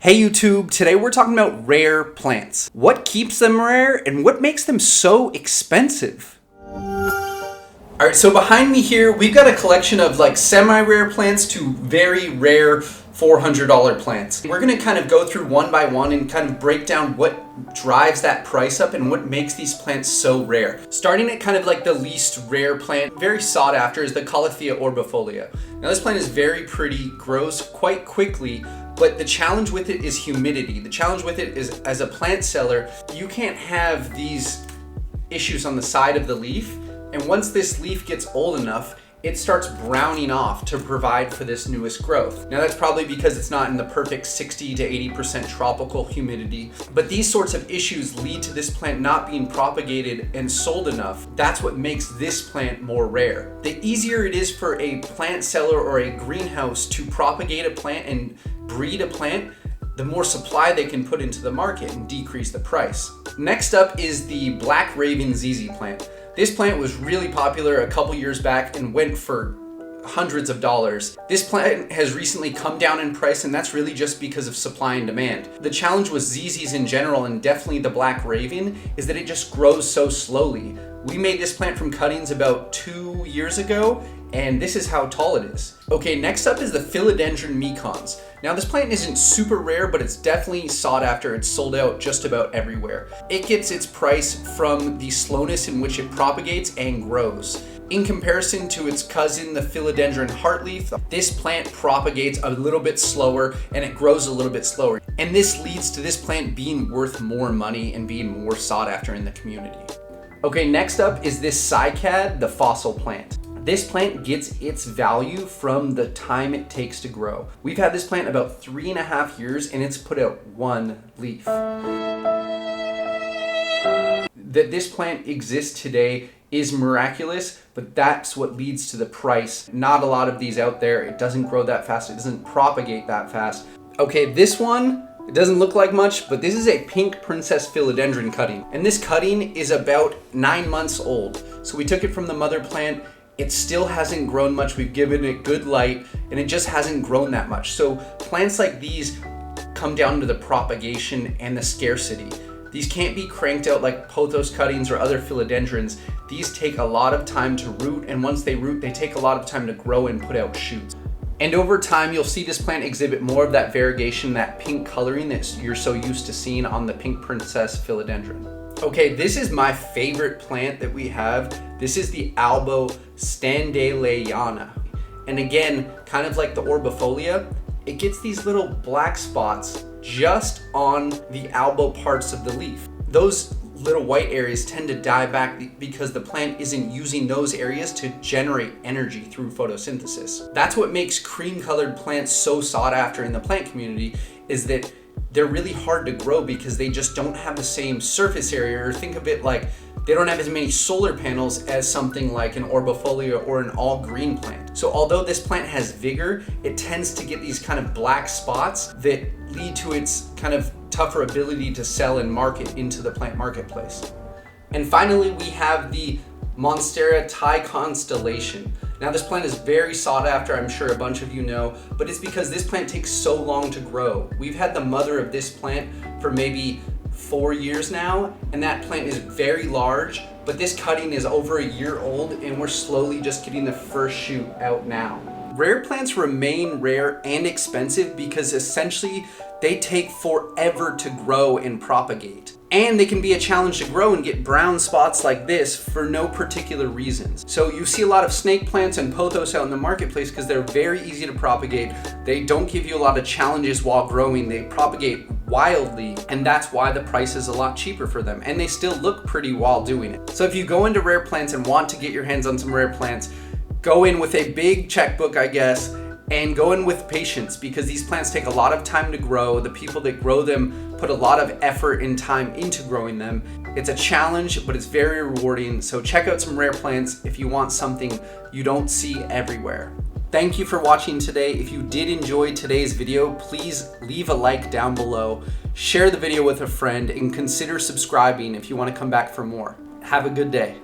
Hey YouTube, today we're talking about rare plants. What keeps them rare and what makes them so expensive? Alright, so behind me here, we've got a collection of like semi-rare plants to very rare $400 plants. We're going to kind of go through one by one and kind of break down what drives that price up and what makes these plants so rare. Starting at kind of like the least rare plant, very sought after, is the Calathea Orbifolia. Now this plant is very pretty, grows quite quickly, but the challenge with it is humidity. The challenge with it is, as a plant seller, you can't have these issues on the side of the leaf. And once this leaf gets old enough, it starts browning off to provide for this newest growth. Now that's probably because it's not in the perfect 60 to 80% tropical humidity, but these sorts of issues lead to this plant not being propagated and sold enough. That's what makes this plant more rare. The easier it is for a plant seller or a greenhouse to propagate a plant and breed a plant, the more supply they can put into the market and decrease the price. Next up is the Black Raven ZZ plant. This plant was really popular a couple years back and went for hundreds of dollars. This plant has recently come down in price, and that's really just because of supply and demand. The challenge with ZZs in general, and definitely the Black Raven, is that it just grows so slowly. We made this plant from cuttings about 2 years ago, and this is how tall it is. Okay, next up is the Philodendron Micans. Now this plant isn't super rare, but it's definitely sought after. It's sold out just about everywhere. It gets its price from the slowness in which it propagates and grows. In comparison to its cousin, the Philodendron heartleaf, this plant propagates a little bit slower and it grows a little bit slower. And this leads to this plant being worth more money and being more sought after in the community. Okay, next up is this cycad, the fossil plant. This plant gets its value from the time it takes to grow. We've had this plant about 3.5 years and it's put out one leaf. That this plant exists today is miraculous, but that's what leads to the price. Not a lot of these out there. It doesn't grow that fast. It doesn't propagate that fast. Okay, this one, it doesn't look like much, but this is a Pink Princess Philodendron cutting. And this cutting is about 9 months old. So we took it from the mother plant. It still hasn't grown much. We've given it good light and it just hasn't grown that much. So plants like these come down to the propagation and the scarcity. These can't be cranked out like pothos cuttings or other philodendrons. These take a lot of time to root, and once they root, they take a lot of time to grow and put out shoots. And over time, you'll see this plant exhibit more of that variegation, that pink coloring that you're so used to seeing on the Pink Princess Philodendron. Okay, this is my favorite plant that we have. This is the Monstera Standleyana. And again, kind of like the Orbifolia, it gets these little black spots just on the albo parts of the leaf. Those little white areas tend to die back because the plant isn't using those areas to generate energy through photosynthesis. That's what makes cream-colored plants so sought after in the plant community, is that they're really hard to grow because they just don't have the same surface area, or think of it like they don't have as many solar panels as something like an Orbifolia or an all green plant. So although this plant has vigor, it tends to get these kind of black spots that lead to its kind of tougher ability to sell and market into the plant marketplace. And finally, we have the Monstera Thai Constellation. Now this plant is very sought after, I'm sure a bunch of you know, but it's because this plant takes so long to grow. We've had the mother of this plant for maybe 4 years now, and that plant is very large, but this cutting is over a year old and we're slowly just getting the first shoot out now. Rare plants remain rare and expensive because essentially they take forever to grow and propagate. And they can be a challenge to grow and get brown spots like this for no particular reasons. So you see a lot of snake plants and pothos out in the marketplace because they're very easy to propagate. They don't give you a lot of challenges while growing. They propagate wildly, and that's why the price is a lot cheaper for them. And they still look pretty while doing it. So if you go into rare plants and want to get your hands on some rare plants, go in with a big checkbook, I guess, and go in with patience, because these plants take a lot of time to grow. The people that grow them put a lot of effort and time into growing them. It's a challenge, but it's very rewarding. So check out some rare plants if you want something you don't see everywhere. Thank you for watching today. If you did enjoy today's video, please leave a like down below, share the video with a friend, and consider subscribing if you want to come back for more. Have a good day.